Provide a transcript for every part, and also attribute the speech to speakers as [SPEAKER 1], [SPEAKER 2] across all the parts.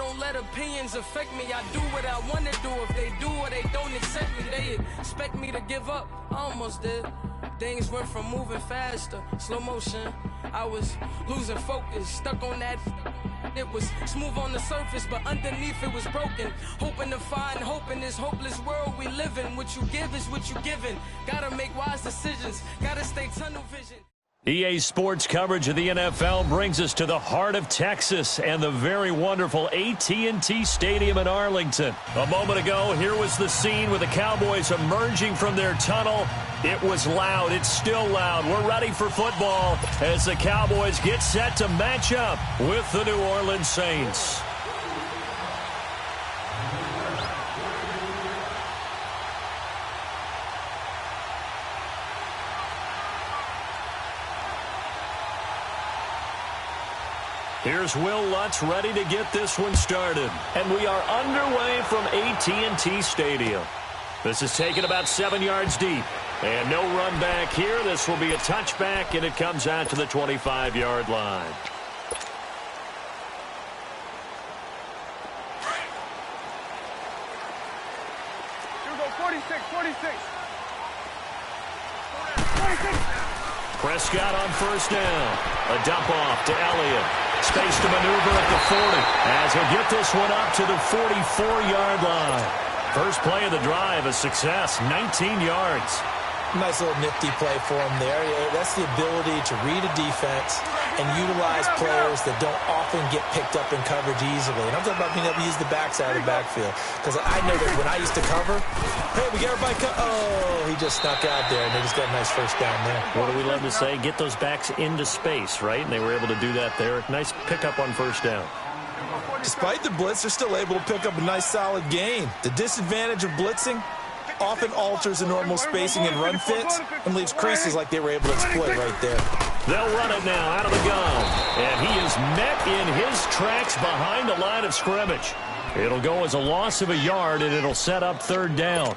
[SPEAKER 1] don't let opinions affect me. I do what I want to do. If they do or they don't accept me, they expect me to give up. I almost did. Things went from moving fast to slow motion. I was losing focus, stuck on that. It was smooth on the surface, but underneath it was broken. Hoping to find hope in this hopeless world we live in. What you give is what you given. Gotta make wise decisions. Gotta stay tunnel vision.
[SPEAKER 2] EA Sports coverage of the NFL brings us to the heart of Texas and the very wonderful AT&T Stadium in Arlington. A moment ago, here was the scene with the Cowboys emerging from their tunnel. It was loud. It's still loud. We're ready for football as the Cowboys get set to match up with the New Orleans Saints. Here's Will Lutz ready to get this one started. And we are underway from AT&T Stadium. This is taken about 7 yards deep. And no run back here. This will be a touchback, and it comes out to the 25-yard line.
[SPEAKER 3] Here we go, 46.
[SPEAKER 2] Prescott on first down. A dump off to Elliott. Space to maneuver at the 40 as he'll get this one up to the 44-yard line. First play of the drive, a success, 19 yards.
[SPEAKER 4] Nice little nifty play for him there. That's the ability to read a defense and utilize players that don't often get picked up in coverage easily. And I'm talking about being able to use the backside of the backfield. Because I know that when I used to cover, hey, we get everybody oh, he just snuck out there, and they just got a nice first down there.
[SPEAKER 2] What do we love to say? Get those backs into space, right? And they were able to do that there. Nice pickup on first down.
[SPEAKER 4] Despite the blitz, they're still able to pick up a nice solid gain. The disadvantage of blitzing often alters the normal spacing and run fits and leaves creases like they were able to exploit right there.
[SPEAKER 2] They'll run it now out of the gun. And he is met in his tracks behind the line of scrimmage. It'll go as a loss of a yard, and it'll set up third down.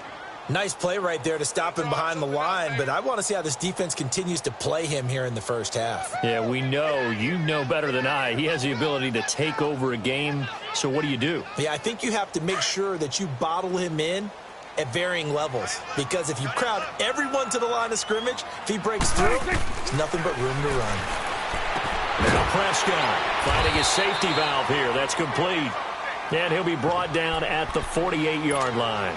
[SPEAKER 4] Nice play right there to stop him behind the line, but I want to see how this defense continues to play him here in the first half.
[SPEAKER 2] Yeah, we know. You know better than I. He has the ability to take over a game, so what do?
[SPEAKER 4] Yeah, I think you have to make sure that you bottle him in at varying levels, because if you crowd everyone to the line of scrimmage, if he breaks through, there's nothing but room to run.
[SPEAKER 2] Now Prescott finding his safety valve here. That's complete. And he'll be brought down at the 48-yard line.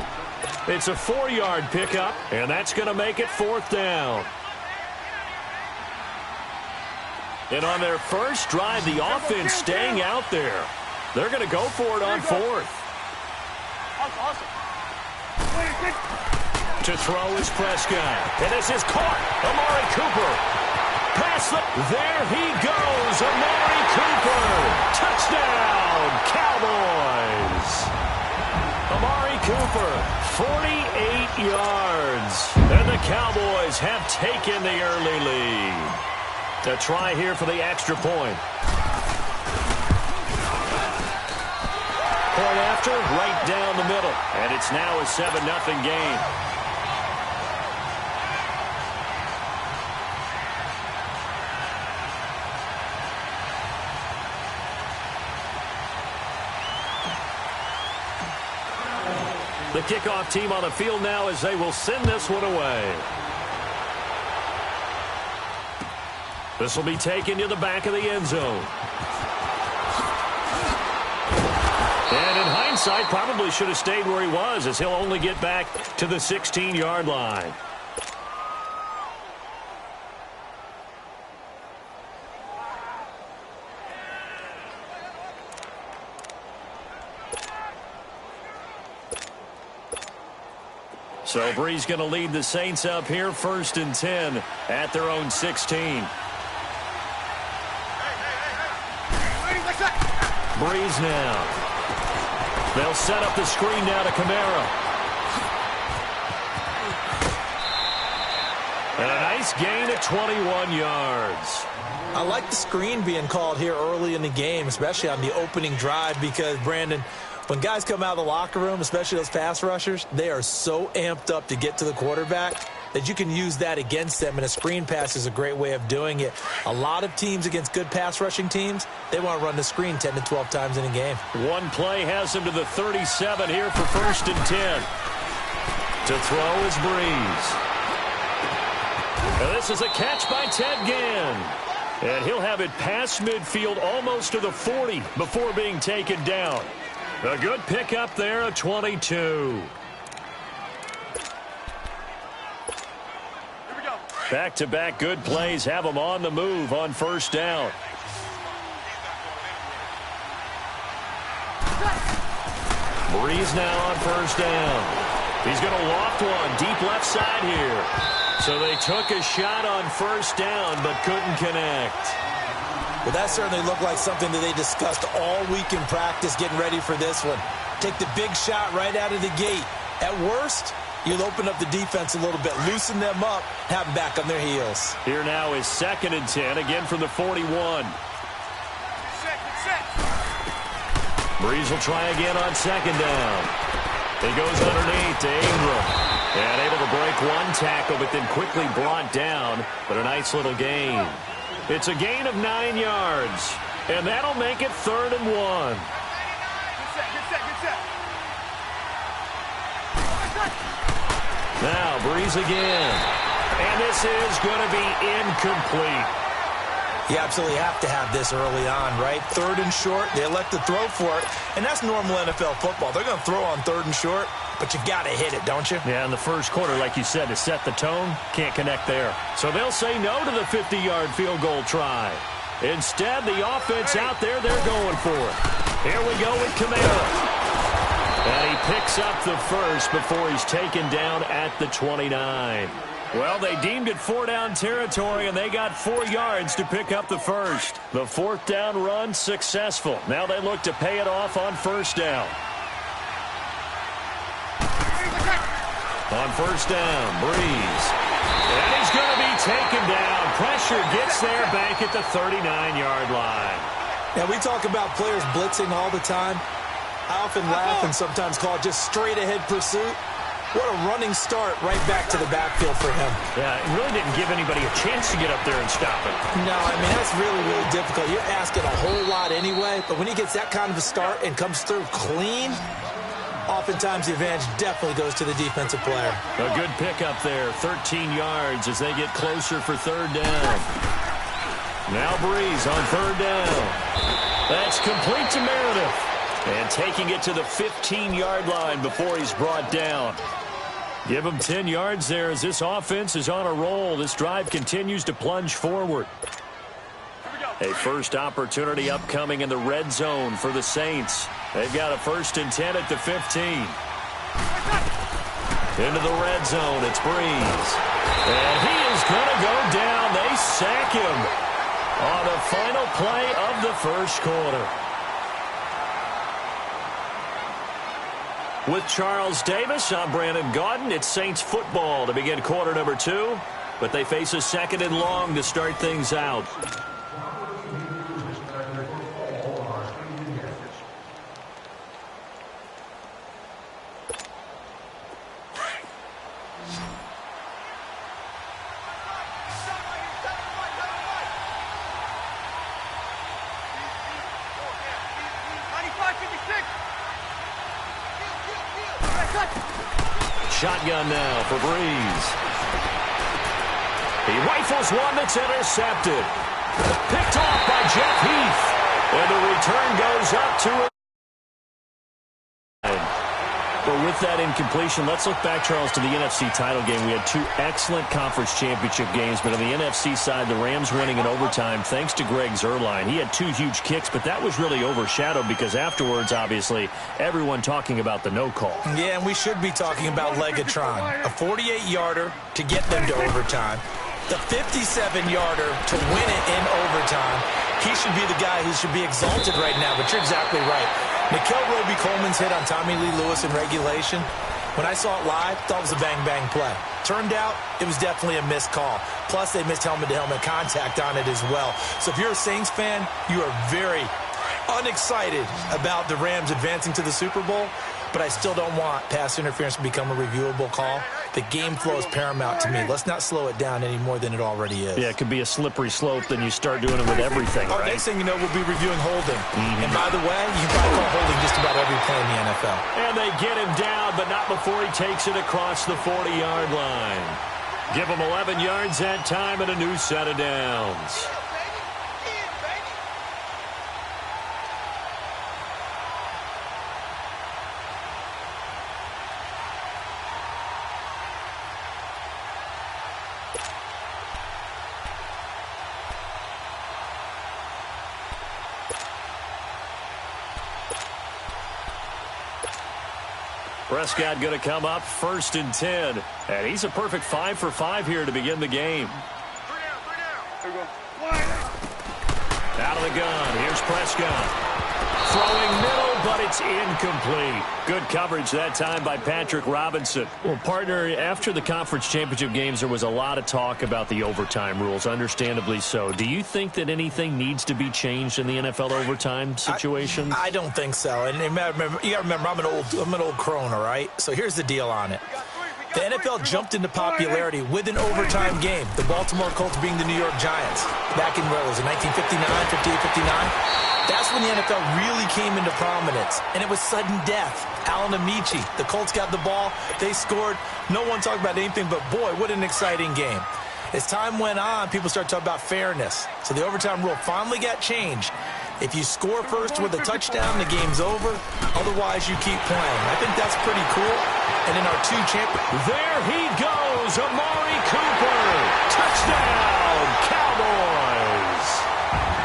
[SPEAKER 2] It's a 4-yard pickup, and that's going to make it fourth down. And on their first drive, the offense staying out there. They're going to go for it on fourth.
[SPEAKER 3] Awesome.
[SPEAKER 2] To throw is Prescott. And this is caught. Amari Cooper. Pass there he goes. Amari Cooper. Touchdown, Cowboys. Amari Cooper, 48 yards. And the Cowboys have taken the early lead. A try here for the extra point. Point after, right down the middle. And it's now a 7-0 game. The kickoff team on the field now as they will send this one away. This will be taken to the back of the end zone. And in hindsight, probably should have stayed where he was, as he'll only get back to the 16-yard line. So Bree's going to lead the Saints up here, 1st and 10 at their own 16. Breeze now. They'll set up the screen now to Kamara. And a nice gain at 21 yards.
[SPEAKER 4] I like the screen being called here early in the game, especially on the opening drive, because, Brandon, when guys come out of the locker room, especially those pass rushers, they are so amped up to get to the quarterback that you can use that against them, and a screen pass is a great way of doing it. A lot of teams against good pass rushing teams, they want to run the screen 10 to 12 times in a game.
[SPEAKER 2] One play has him to the 37 here for 1st and 10. To throw is Breeze. And this is a catch by Ted Ginn. And he'll have it past midfield almost to the 40 before being taken down. A good pickup there of 22. Back-to-back good plays have them on the move on 1st down. Breeze now on 1st down. He's going to loft one deep left side here. So they took a shot on 1st down but couldn't connect.
[SPEAKER 4] Well, that certainly looked like something that they discussed all week in practice getting ready for this one. Take the big shot right out of the gate. At worst, you'll open up the defense a little bit, loosen them up, have them back on their heels.
[SPEAKER 2] Here now is 2nd and 10, again from the 41. Breeze will try again on 2nd down. He goes underneath to Ingram. And able to break one tackle, but then quickly brought down. But a nice little gain. It's a gain of 9 yards. And that'll make it 3rd and 1.
[SPEAKER 3] Good set.
[SPEAKER 2] Now Breeze again. And this is going to be incomplete.
[SPEAKER 4] You absolutely have to have this early on, right? 3rd and short, they elect to throw for it. And that's normal NFL football. They're going to throw on 3rd and short, but you got to hit it, don't you?
[SPEAKER 2] Yeah, in the first quarter, like you said, to set the tone, can't connect there. So they'll say no to the 50-yard field goal try. Instead, the offense out there, they're going for it. Here we go with Kamara. And he picks up the first before he's taken down at the 29. Well, they deemed it 4-down territory, and they got 4 yards to pick up the first. The 4th down run successful. Now they look to pay it off on 1st down. On 1st down, Breeze. And he's going to be taken down. Pressure gets there back at the 39-yard line.
[SPEAKER 4] Now, we talk about players blitzing all the time. I often laugh and sometimes call it just straight-ahead pursuit. What a running start right back to the backfield for him.
[SPEAKER 2] Yeah, it really didn't give anybody a chance to get up there and stop it.
[SPEAKER 4] No, I mean, that's really, really difficult. You're asking a whole lot anyway, but when he gets that kind of a start and comes through clean, oftentimes the advantage definitely goes to the defensive player.
[SPEAKER 2] A good pickup there, 13 yards as they get closer for 3rd down. Now Breeze on 3rd down. That's complete to Meredith. And taking it to the 15-yard line before he's brought down. Give him 10 yards there as this offense is on a roll. This drive continues to plunge forward. A first opportunity upcoming in the red zone for the Saints. They've got a 1st and 10 at the 15. Into the red zone, it's Breeze. And he is going to go down. They sack him on the final play of the first quarter. With Charles Davis, I'm Brandon Gaudin. It's Saints football to begin quarter number 2, but they face a 2nd and long to start things out. Shotgun now for Breeze. He rifles one that's intercepted. Picked off by Jeff Heath. And the return goes up to it. But with that incompletion, let's look back, Charles, to the NFC title game. We had 2 excellent conference championship games, but on the NFC side, the Rams winning in overtime thanks to Greg Zuerlein. He had 2 huge kicks, but that was really overshadowed because afterwards, obviously, everyone talking about the no call.
[SPEAKER 4] Yeah, and we should be talking about Legatron. A 48-yarder to get them to overtime. The 57-yarder to win it in overtime. He should be the guy who should be exalted right now, but you're exactly right. Nickel Roby-Coleman's hit on Tommy Lee Lewis in regulation. When I saw it live, thought it was a bang-bang play. Turned out, it was definitely a missed call. Plus, they missed helmet-to-helmet contact on it as well. So if you're a Saints fan, you are very unexcited about the Rams advancing to the Super Bowl. but I still don't want pass interference to become a reviewable call. The game flow is paramount to me. Let's not slow it down any more than it already is.
[SPEAKER 2] Yeah, it could be a slippery slope, then you start doing it with everything, right?
[SPEAKER 4] Next thing you know, we'll be reviewing holding. And by the way, you can probably call holding just about every play in the NFL.
[SPEAKER 2] And they get him down, but not before he takes it across the 40-yard line. Give him 11 yards that time and a new set of downs. Prescott going to come up 1st and 10. And he's a perfect 5 for 5 here to begin the game. Out of the gun. Here's Prescott. Throwing middle, but it's incomplete. Good coverage that time by Patrick Robinson. Well, partner, after the conference championship games, there was a lot of talk about the overtime rules, understandably so. Do you think that anything needs to be changed in the NFL overtime situation?
[SPEAKER 4] I don't think so. And you got to remember, I'm an old crone, all right? So here's the deal on it. The NFL jumped into popularity with an overtime game. The Baltimore Colts being the New York Giants. Back in, what was it, 1959, 58, 59? That's when the NFL really came into prominence, and it was sudden death. Alan Amici, the Colts got the ball, they scored. No one talked about anything but, boy, what an exciting game. As time went on, people started talking about fairness. So the overtime rule finally got changed. If you score first with a touchdown, the game's over. Otherwise, you keep playing. I think that's pretty cool. And in our two champions...
[SPEAKER 2] There he goes, Amari Cooper. Touchdown, Cowboys.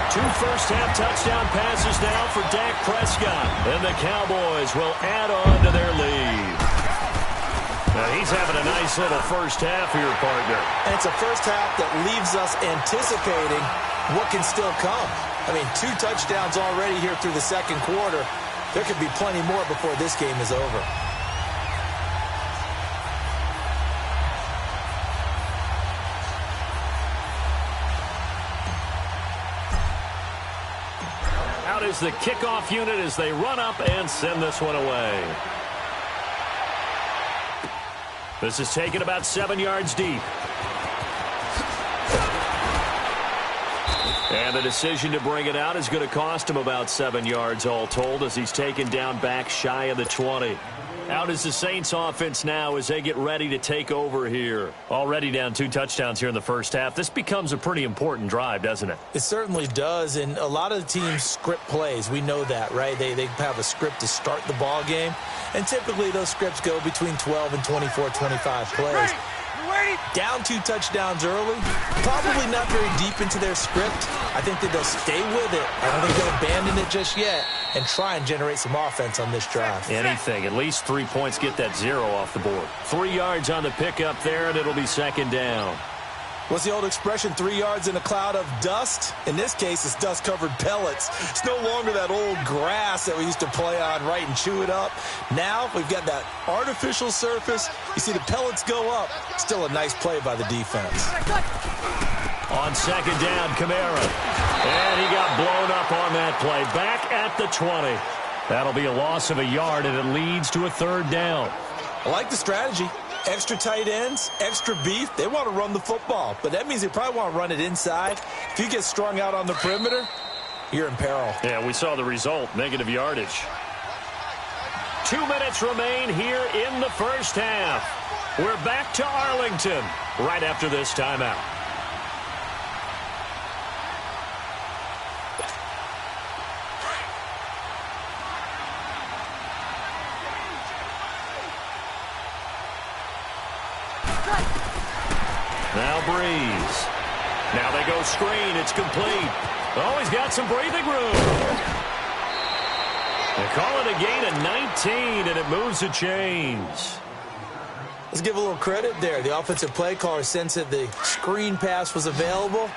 [SPEAKER 2] 2 first-half touchdown passes now for Dak Prescott. And the Cowboys will add on to their lead. Now he's having a nice little first half here, partner.
[SPEAKER 4] And it's a first half that leaves us anticipating what can still come. I mean, 2 touchdowns already here through the second quarter. There could be plenty more before this game is over.
[SPEAKER 2] Out is the kickoff unit as they run up and send this one away. This is taken about 7 yards deep. And the decision to bring it out is going to cost him about 7 yards all told as he's taken down back shy of the 20. Out is the Saints offense now as they get ready to take over here. Already down 2 touchdowns here in the first half. This becomes a pretty important drive, doesn't it?
[SPEAKER 4] It certainly does, and a lot of the teams script plays. We know that, right? They have a script to start the ball game, and typically those scripts go between 12 and 24, 25 plays. Down 2 touchdowns early, probably not very deep into their script. I think that they'll stay with it. I don't think they'll abandon it just yet and try and generate some offense on this drive.
[SPEAKER 2] Anything. At least 3 points get that 0 off the board. 3 yards on the pickup there, and it'll be second down.
[SPEAKER 4] What's the old expression, 3 yards in a cloud of dust? In this case, it's dust-covered pellets. It's no longer that old grass that we used to play on, right, and chew it up. Now we've got that artificial surface. You see the pellets go up. Still a nice play by the defense.
[SPEAKER 2] On second down, Kamara. And he got blown up on that play. Back at the 20. That'll be a loss of a yard, and it leads to a 3rd down.
[SPEAKER 4] I like the strategy. Extra tight ends, extra beef. They want to run the football, but that means they probably want to run it inside. If you get strung out on the perimeter, you're in peril.
[SPEAKER 2] Yeah, we saw the result, negative yardage. 2 minutes remain here in the first half. We're back to Arlington right after this timeout. Now Breeze. Now they go screen. It's complete. Oh, he's got some breathing room. They call it a gain of 19, and it moves the chains.
[SPEAKER 4] Let's give a little credit there. The offensive play caller sensed that the screen pass was available.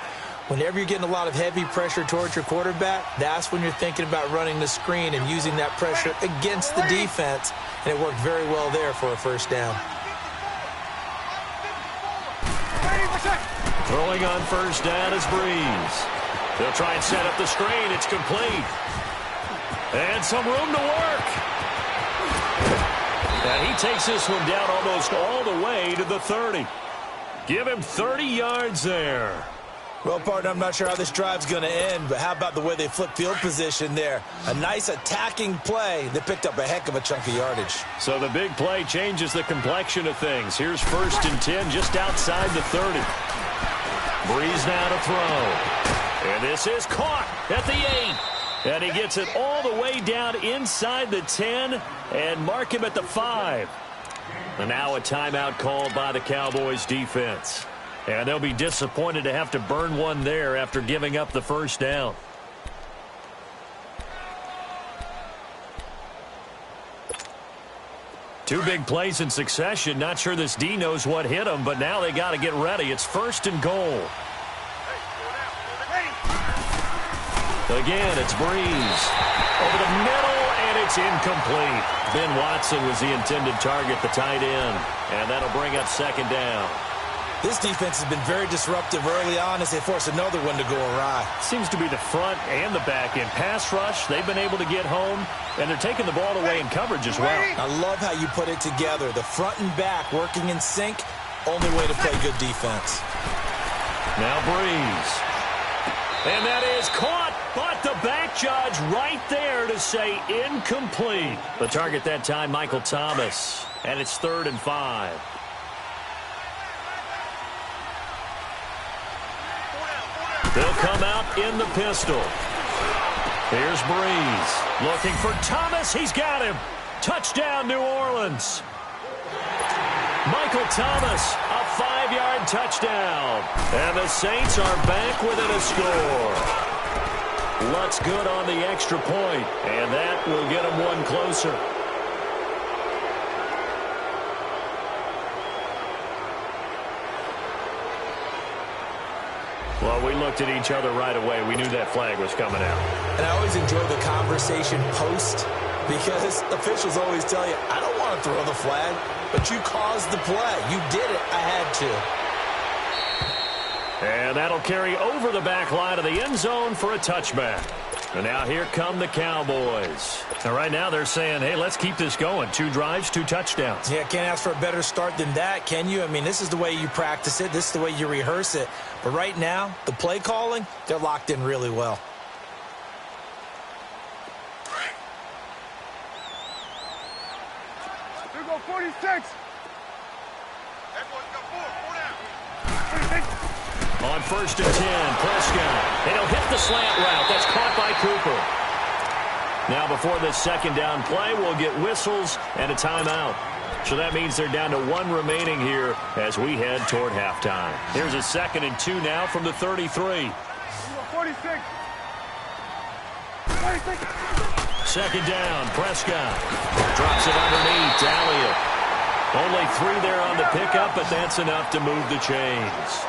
[SPEAKER 4] Whenever you're getting a lot of heavy pressure towards your quarterback, that's when you're thinking about running the screen and using that pressure against the defense. And it worked very well there for a first down.
[SPEAKER 2] Throwing on first down is Breeze. They'll try and set up the screen. It's complete. And some room to work. And he takes this one down almost all the way to the 30. Give him 30 yards there.
[SPEAKER 4] Well, partner, I'm not sure how this drive's going to end, but how about the way they flip field position there? A nice attacking play that picked up a heck of a chunk of yardage.
[SPEAKER 2] So the big play changes the complexion of things. Here's 1st and 10 just outside the 30. Breeze now to throw. And this is caught at the 8. And he gets it all the way down inside the 10 and mark him at the 5. And now a timeout called by the Cowboys defense. And they'll be disappointed to have to burn one there after giving up the first down. Two big plays in succession. Not sure this D knows what hit him, but now they got to get ready. It's 1st and goal. Again, it's Breeze. Over the middle, and it's incomplete. Ben Watson was the intended target, the tight end. And that'll bring up 2nd down.
[SPEAKER 4] This defense has been very disruptive early on as they force another one to go awry.
[SPEAKER 2] Seems to be the front and the back end. Pass rush, they've been able to get home, and they're taking the ball away in coverage as well.
[SPEAKER 4] I love how you put it together. The front and back working in sync, only way to play good defense.
[SPEAKER 2] Now Breeze. And that is caught, but the back judge right there to say incomplete. The target that time, Michael Thomas, and it's 3rd and 5. They'll come out in the pistol. Here's Breeze looking for Thomas. He's got him. Touchdown, New Orleans. Michael Thomas, a 5-yard touchdown. And the Saints are back within a score. Lutz good on the extra point, and that will get them one closer. Well, we looked at each other right away. We knew that flag was coming out.
[SPEAKER 4] And I always enjoy the conversation post because officials always tell you, I don't want to throw the flag, but you caused the play. You did it. I had to.
[SPEAKER 2] And that'll carry over the back line of the end zone for a touchback. And now here come the Cowboys. And right now they're saying, hey, let's keep this going. 2 drives, 2 touchdowns.
[SPEAKER 4] Yeah, can't ask for a better start than that, can you? I mean, this is the way you practice it. This is the way you rehearse it. But right now, the play calling, they're locked in really well.
[SPEAKER 3] Here go 46. That boy's got 4 down. 46.
[SPEAKER 2] On 1st and 10, Prescott. And he'll hit the slant route. That's caught by Cooper. Now before this 2nd down play, we'll get whistles and a timeout. So that means they're down to 1 remaining here as we head toward halftime. Here's a 2nd and 2 now from the 33.
[SPEAKER 3] 46. 46.
[SPEAKER 2] 2nd down, Prescott. Drops it underneath to Elliott. Only 3 there on the pickup, but that's enough to move the chains.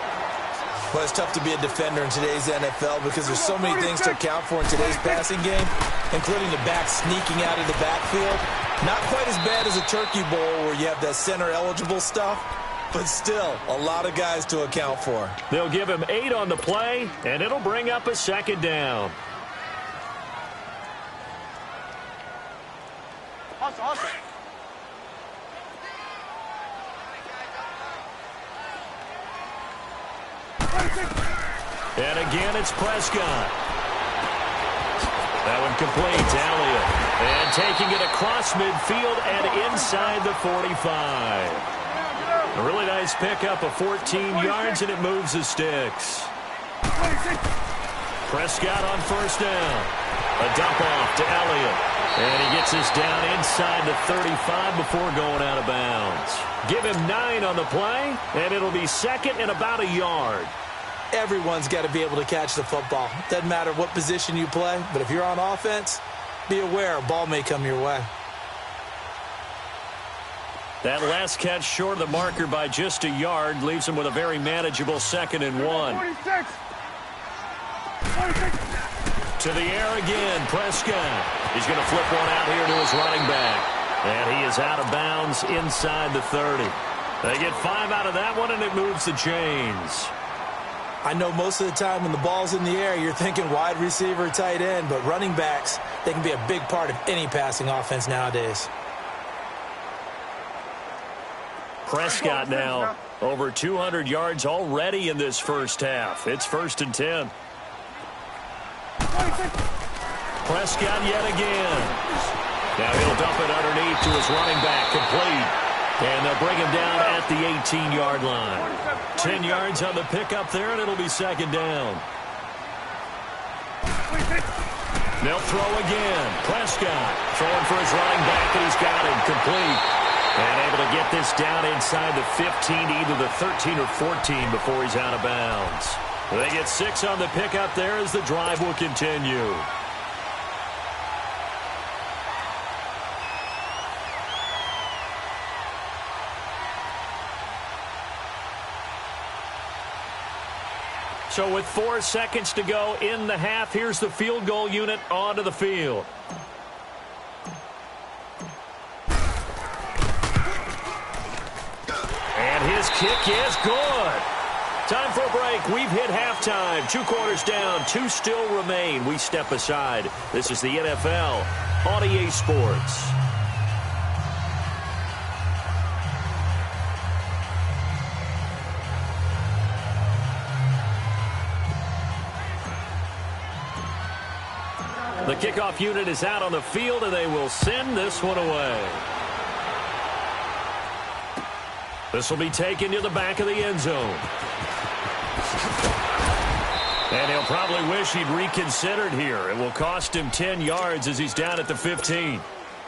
[SPEAKER 4] Well, it's tough to be a defender in today's NFL because there's so many things to account for in today's passing game, including the back sneaking out of the backfield. Not quite as bad as a turkey bowl where you have that center-eligible stuff, but still a lot of guys to account for.
[SPEAKER 2] They'll give him 8 on the play, and it'll bring up a 2nd down.
[SPEAKER 3] Awesome.
[SPEAKER 2] And again, it's Prescott. That one complete to Elliott. And taking it across midfield and inside the 45. A really nice pickup of 14 yards, and it moves the sticks. Prescott on 1st down. A dump off to Elliott. And he gets this down inside the 35 before going out of bounds. Give him 9 on the play, and it'll be 2nd and about a yard.
[SPEAKER 4] Everyone's got to be able to catch the football. Doesn't matter what position you play, but if you're on offense, be aware a ball may come your way.
[SPEAKER 2] That last catch short of the marker by just a yard leaves him with a very manageable 2nd and 1.
[SPEAKER 3] 46.
[SPEAKER 2] To the air again, Prescott. He's going to flip one out here to his running back. And he is out of bounds inside the 30. They get 5 out of that one, and it moves the chains.
[SPEAKER 4] I know most of the time when the ball's in the air, you're thinking wide receiver, tight end, but running backs, they can be a big part of any passing offense nowadays.
[SPEAKER 2] Prescott now. Over 200 yards already in this first half. It's 1st and 10. Prescott yet again. Now he'll dump it underneath to his running back, complete. And they'll bring him down at the 18-yard line. 10 yards on the pickup there, and it'll be 2nd down. They'll throw again. Prescott throwing for his running back, and he's got him complete. And able to get this down inside the 15, either the 13 or 14 before he's out of bounds. They get 6 on the pickup there as the drive will continue. So with 4 seconds to go in the half, here's the field goal unit onto the field. And his kick is good. Time for a break. We've hit halftime. 2 quarters down. 2 still remain. We step aside. This is the NFL on EA Sports. The kickoff unit is out on the field, and they will send this one away. This will be taken to the back of the end zone. And he'll probably wish he'd reconsidered here. It will cost him 10 yards as he's down at the 15.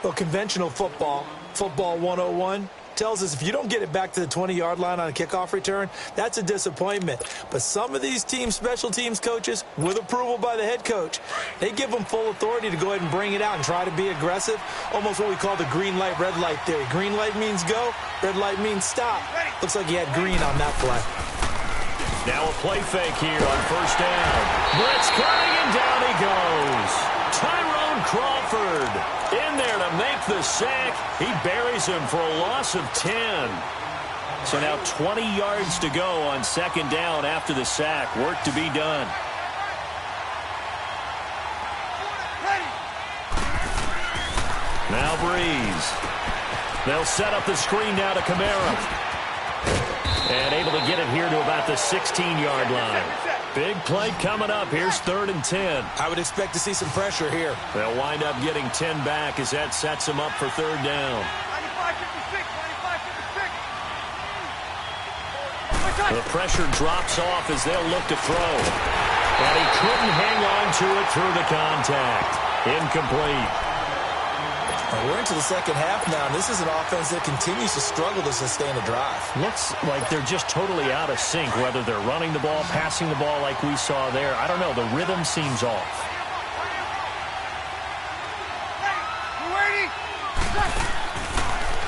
[SPEAKER 4] Well, conventional football 101, tells us if you don't get it back to the 20-yard line on a kickoff return, that's a disappointment. But some of these special teams coaches, with approval by the head coach, they give them full authority to go ahead and bring it out and try to be aggressive. Almost what we call the green light, red light theory. Green light means go, red light means stop. Looks like he had green on that play.
[SPEAKER 2] Now a play fake here on 1st down. Blitz coming, and down he goes. Tyrone Crawford in there to make the sack. He buries him for a loss of 10. So now 20 yards to go on 2nd down after the sack. Work to be done. Now Breeze. They'll set up the screen now to Kamara. And able to get it here to about the 16-yard line. Big play coming up. Here's 3rd and 10.
[SPEAKER 4] I would expect to see some pressure here.
[SPEAKER 2] They'll wind up getting 10 back as that sets them up for 3rd down. 95-56, 95-56. The pressure drops off as they'll look to throw. And he couldn't hang on to it through the contact. Incomplete.
[SPEAKER 4] We're into the 2nd half now, and this is an offense that continues to struggle to sustain a drive.
[SPEAKER 2] Looks like they're just totally out of sync, whether they're running the ball, passing the ball like we saw there. I don't know. The rhythm seems off.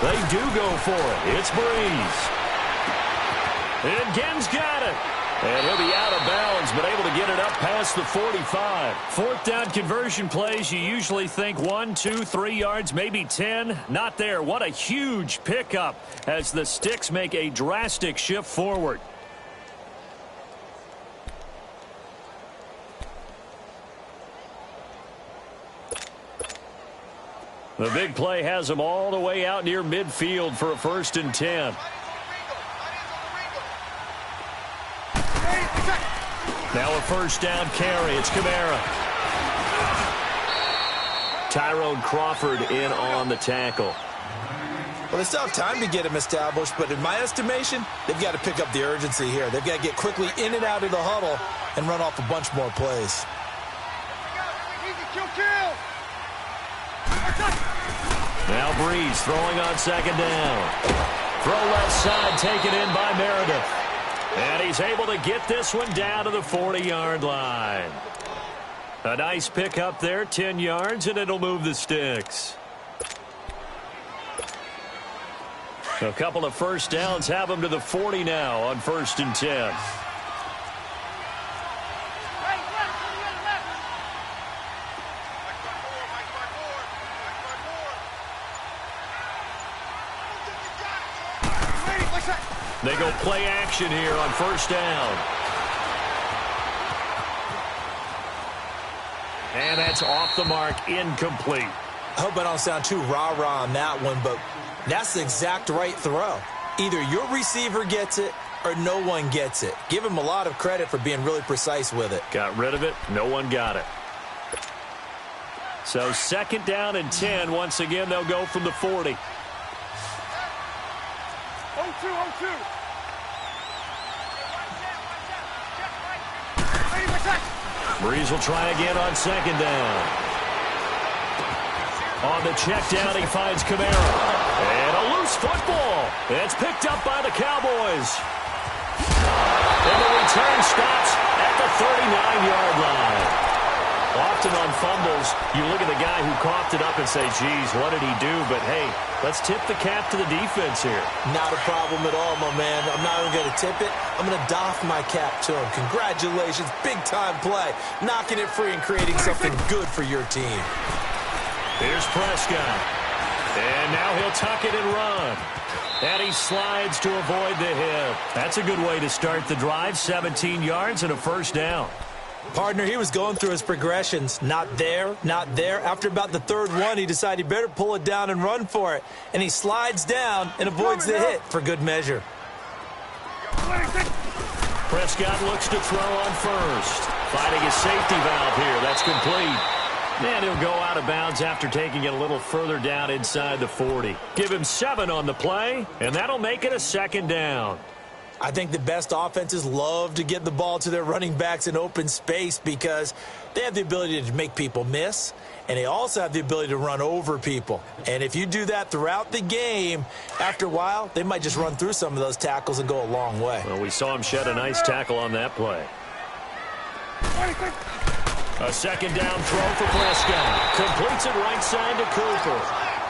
[SPEAKER 2] They do go for it. It's Breeze. And Gen's got it. And he'll be out of bounds, but able to get it up past the 45. 4th down conversion plays, you usually think 1, 2, 3 yards, maybe 10. Not there. What a huge pickup as the Sticks make a drastic shift forward. The big play has them all the way out near midfield for a 1st and 10. Now a 1st down carry. It's Kamara. Tyrone Crawford in on the tackle.
[SPEAKER 4] Well, they still have time to get him established, but in my estimation, they've got to pick up the urgency here. They've got to get quickly in and out of the huddle and run off a bunch more plays.
[SPEAKER 2] Now Breeze throwing on 2nd down. Throw left side taken in by Meredith. And he's able to get this one down to the 40-yard line. A nice pick up there, 10 yards, and it'll move the Sticks. A couple of 1st downs have them to the 40 now on 1st and 10. They go play action here on 1st down. And that's off the mark, incomplete.
[SPEAKER 4] I hope I don't sound too rah-rah on that one, but that's the exact right throw. Either your receiver gets it or no one gets it. Give him a lot of credit for being really precise with it.
[SPEAKER 2] Got rid of it. No one got it. So 2nd down and 10. Once again, they'll go from the 40.
[SPEAKER 3] 0-2, 0-2.
[SPEAKER 2] Breeze will try again on 2nd down. On the check down, he finds Kamara. And a loose football. It's picked up by the Cowboys. And the return stops at the 39-yard line. Often on fumbles, you look at the guy who coughed it up and say, geez, what did he do? But, hey, let's tip the cap to the defense here.
[SPEAKER 4] Not a problem at all, my man. I'm not even going to tip it. I'm going to doff my cap to him. Congratulations. Big-time play. Knocking it free and creating something good for your team.
[SPEAKER 2] Here's Prescott. And now he'll tuck it and run. And he slides to avoid the hit. That's a good way to start the drive. 17 yards and a 1st down.
[SPEAKER 4] Partner, he was going through his progressions. Not there, not there. After about the 3rd one, he decided he better pull it down and run for it. And he slides down and avoids the hit for good measure.
[SPEAKER 2] Prescott looks to throw on 1st. Finding his safety valve here. That's complete. And he'll go out of bounds after taking it a little further down inside the 40. Give him 7 on the play, and that'll make it a 2nd down.
[SPEAKER 4] I think the best offenses love to get the ball to their running backs in open space because they have the ability to make people miss, and they also have the ability to run over people. And if you do that throughout the game, after a while, they might just run through some of those tackles and go a long way.
[SPEAKER 2] Well, we saw him shed a nice tackle on that play. A 2nd down throw for Prescott. Completes it right side to Cooper.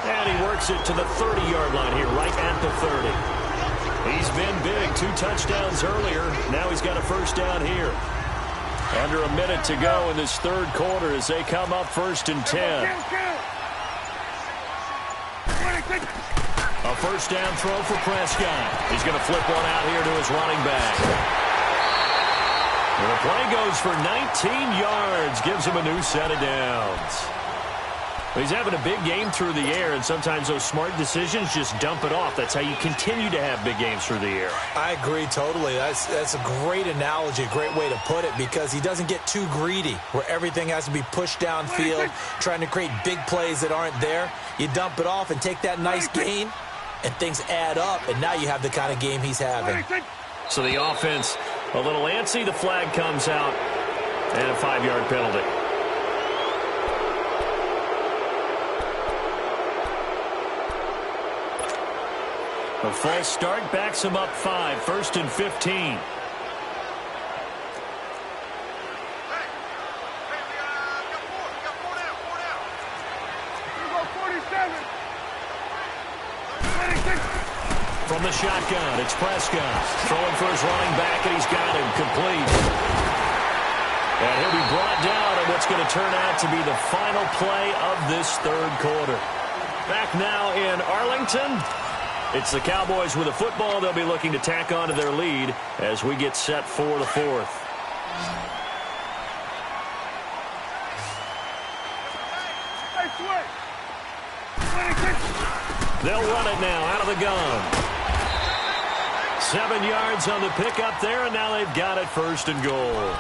[SPEAKER 2] And he works it to the 30-yard line here, right at the 30. He's been big. 2 touchdowns earlier. Now he's got a 1st down here. Under a minute to go in this 3rd quarter as they come up 1st and 10. A 1st down throw for Prescott. He's going to flip one out here to his running back. And the play goes for 19 yards. Gives him a new set of downs. He's having a big game through the air, and sometimes those smart decisions just dump it off. That's how you continue to have big games through the air.
[SPEAKER 4] I agree totally. That's a great analogy, a great way to put it, because he doesn't get too greedy where everything has to be pushed downfield, trying to create big plays that aren't there. You dump it off and take that nice gain, and things add up, and now you have the kind of game he's having.
[SPEAKER 2] So the offense a little antsy. The flag comes out, and a 5-yard penalty. A false start backs him up 5. 1st and 15. From the shotgun, it's Prescott. Throwing for his running back, and he's got him complete. And he'll be brought down on what's going to turn out to be the final play of this 3rd quarter. Back now in Arlington. It's the Cowboys with a football. They'll be looking to tack on to their lead as we get set for the 4th. They'll run it now out of the gun. 7 yards on the pickup there, and now they've got it 1st and goal.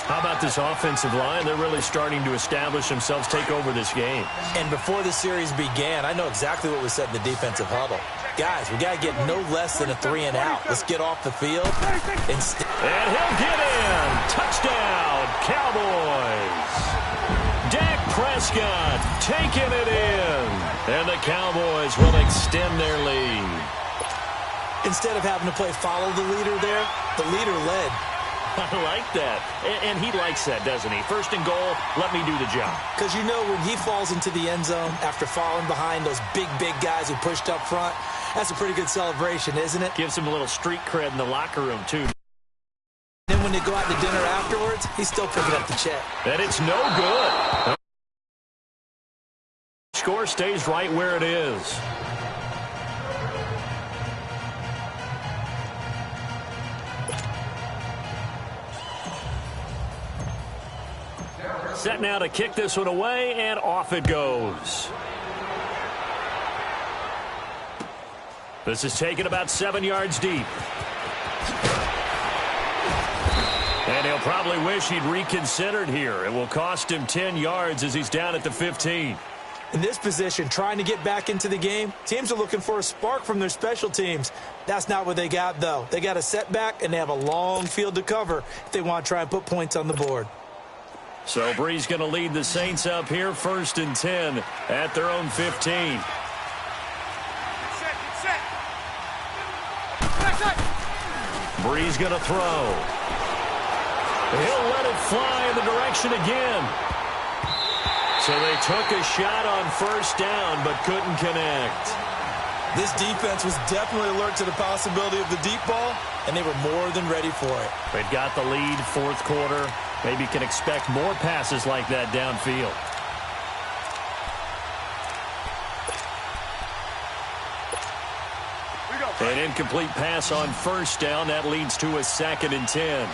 [SPEAKER 2] How about this offensive line? They're really starting to establish themselves, take over this game.
[SPEAKER 4] And before the series began, I know exactly what was said in the defensive huddle. Guys, we got to get no less than a 3 and out. Let's get off the field.
[SPEAKER 2] And he'll get in. Touchdown, Cowboys. Dak Prescott taking it in. And the Cowboys will extend their lead.
[SPEAKER 4] Instead of having to play follow the leader there, the leader led.
[SPEAKER 2] I like that. And he likes that, doesn't he? 1st and goal, let me do the job.
[SPEAKER 4] Because you know when he falls into the end zone after falling behind those big guys who pushed up front, that's a pretty good celebration, isn't it?
[SPEAKER 2] Gives him a little street cred in the locker room, too.
[SPEAKER 4] Then when they go out to dinner afterwards, he's still picking up the check.
[SPEAKER 2] And it's no good. Score stays right where it is. Set now to kick this one away, and off it goes. This is taken about 7 yards deep. And he'll probably wish he'd reconsidered here. It will cost him 10 yards as he's down at the 15.
[SPEAKER 4] In this position, trying to get back into the game, teams are looking for a spark from their special teams. That's not what they got, though. They got a setback, and they have a long field to cover if they want to try and put points on the board.
[SPEAKER 2] So Bree's going to lead the Saints up here, 1st and 10 at their own 15. Bree's going to throw. He'll let it fly in the direction again. So they took a shot on 1st down, but couldn't connect.
[SPEAKER 4] This defense was definitely alert to the possibility of the deep ball, and they were more than ready for it.
[SPEAKER 2] They've got the lead, 4th quarter. Maybe can expect more passes like that downfield. An incomplete pass on 1st down. That leads to a 2nd and 10.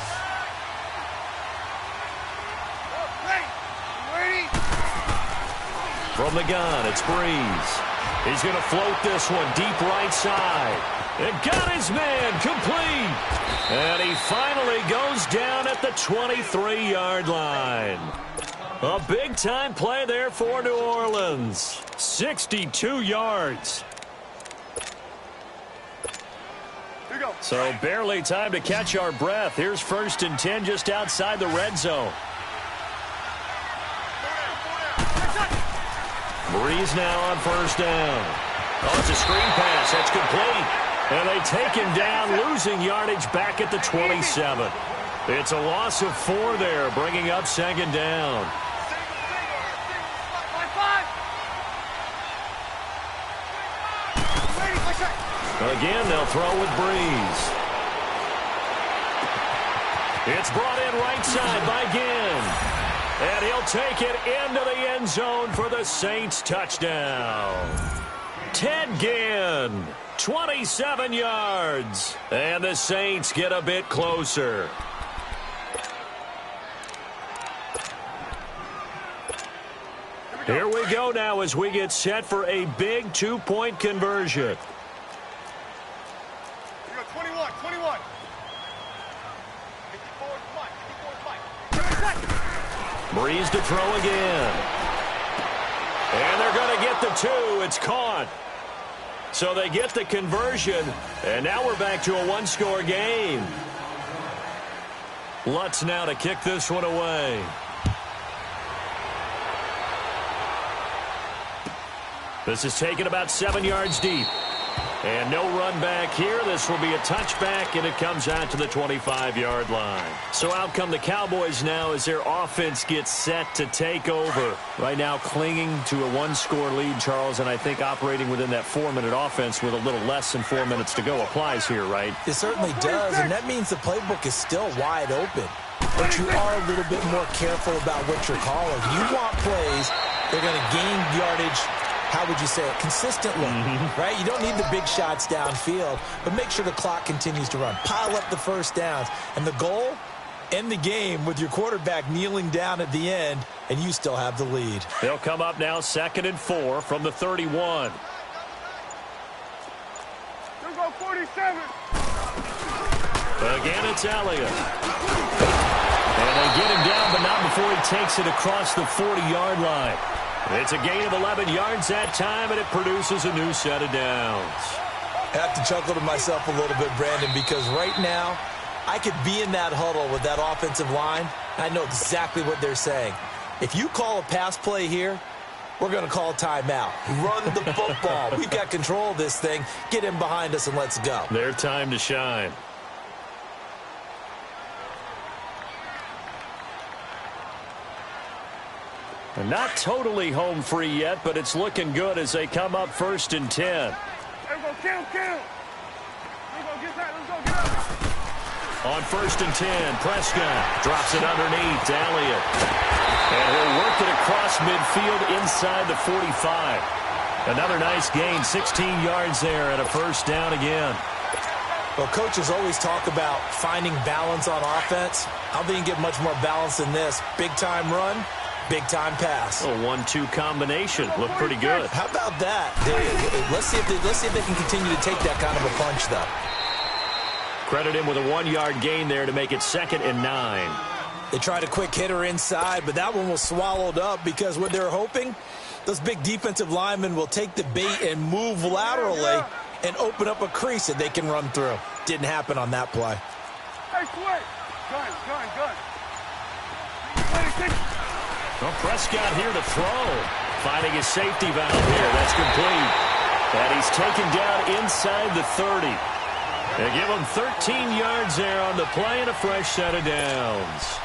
[SPEAKER 2] From the gun, it's Breeze. He's going to float this one deep right side. It got his man complete. And he finally goes down at the 23-yard line. A big-time play there for New Orleans. 62 yards. So barely time to catch our breath. Here's 1st and 10 just outside the red zone. Breeze now on 1st down. Oh, it's a screen pass. That's complete. And they take him down, losing yardage back at the 27. It's a loss of 4 there, bringing up 2nd down. Again, they'll throw with Breeze. It's brought in right side by Ginn. And he'll take it into the end zone for the Saints touchdown. Ted Ginn, 27 yards. And the Saints get a bit closer. Here we go now as we get set for a big 2-point conversion.
[SPEAKER 3] 21.
[SPEAKER 2] Breeze to throw again. And they're going to get the 2. It's caught. So they get the conversion, and now we're back to a 1-score game. Lutz now to kick this one away. This is taken about 7 yards deep. And no run back here. This will be a touchback, and it comes out to the 25-yard line. So out come the Cowboys now as their offense gets set to take over. Right now clinging to a 1-score lead, Charles, and I think operating within that 4-minute offense with a little less than 4 minutes to go applies here, right?
[SPEAKER 4] It certainly does, and that means the playbook is still wide open. But you are a little bit more careful about what you're calling. You want plays, they're going to gain yardage, how would you say it, consistently, right? You don't need the big shots downfield, but make sure the clock continues to run. Pile up the 1st downs. And the goal, end the game with your quarterback kneeling down at the end, and you still have the lead.
[SPEAKER 2] They'll come up now 2nd and 4 from the 31.
[SPEAKER 3] Let's go 47.
[SPEAKER 2] Again, it's Elliott. And they get him down, but not before he takes it across the 40-yard line. It's a gain of 11 yards that time, and it produces a new set of downs.
[SPEAKER 4] I have to chuckle to myself a little bit, Brandon, because right now I could be in that huddle with that offensive line. I know exactly what they're saying. If you call a pass play here, we're going to call timeout. Run the football. We've got control of this thing. Get him behind us and let's go.
[SPEAKER 2] Their time to shine. Not totally home free yet, but it's looking good as they come up 1st and 10.
[SPEAKER 3] Let's go, kill. Let's go, get up.
[SPEAKER 2] On 1st and 10, Prescott drops it underneath to Elliott. And he'll work it across midfield inside the 45. Another nice gain, 16 yards there and a 1st down again.
[SPEAKER 4] Well, coaches always talk about finding balance on offense. I don't think you can get much more balance than this. Big-time run, Big-time pass.
[SPEAKER 2] A 1-2 combination. Looked pretty good.
[SPEAKER 4] How about that? Let's see if they can continue to take that kind of a punch, though.
[SPEAKER 2] Credit him with a 1-yard gain there to make it 2nd and 9.
[SPEAKER 4] They tried a quick hitter inside, but that one was swallowed up because what they're hoping, those big defensive linemen will take the bait and move laterally and open up a crease that they can run through. Didn't happen on that play.
[SPEAKER 3] Hey, Sweat. Gun.
[SPEAKER 2] Well, Prescott here to throw. Finding his safety valve here. That's complete. And he's taken down inside the 30. They give him 13 yards there on the play and a fresh set of downs.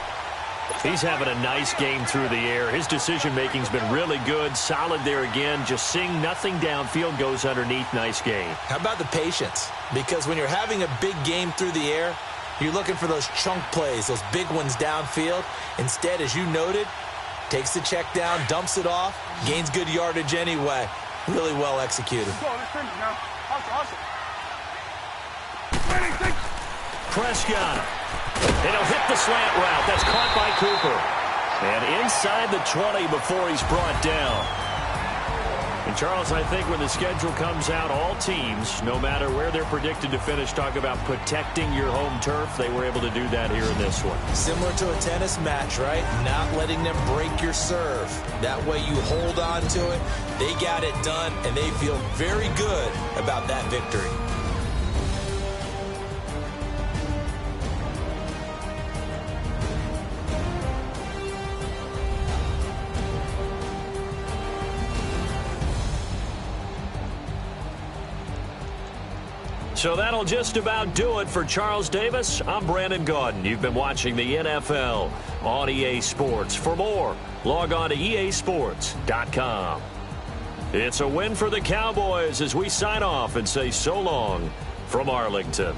[SPEAKER 2] He's having a nice game through the air. His decision-making's been really good. Solid there again. Just seeing nothing downfield, goes underneath. Nice game.
[SPEAKER 4] How about the patience? Because when you're having a big game through the air, you're looking for those chunk plays, those big ones downfield. Instead, as you noted, takes the check down, dumps it off, gains good yardage anyway. Really well executed.
[SPEAKER 3] Let's go. Let's finish now. Awesome.
[SPEAKER 2] Prescott. And he'll hit the slant route. That's caught by Cooper. And inside the 20 before he's brought down. And, Charles, I think when the schedule comes out, all teams, no matter where they're predicted to finish, talk about protecting your home turf. They were able to do that here in this one.
[SPEAKER 4] Similar to a tennis match, right? Not letting them break your serve. That way you hold on to it. They got it done, and they feel very good about that victory.
[SPEAKER 2] So that'll just about do it for Charles Davis. I'm Brandon Gaudin. You've been watching the NFL on EA Sports. For more, log on to easports.com. It's a win for the Cowboys as we sign off and say so long from Arlington.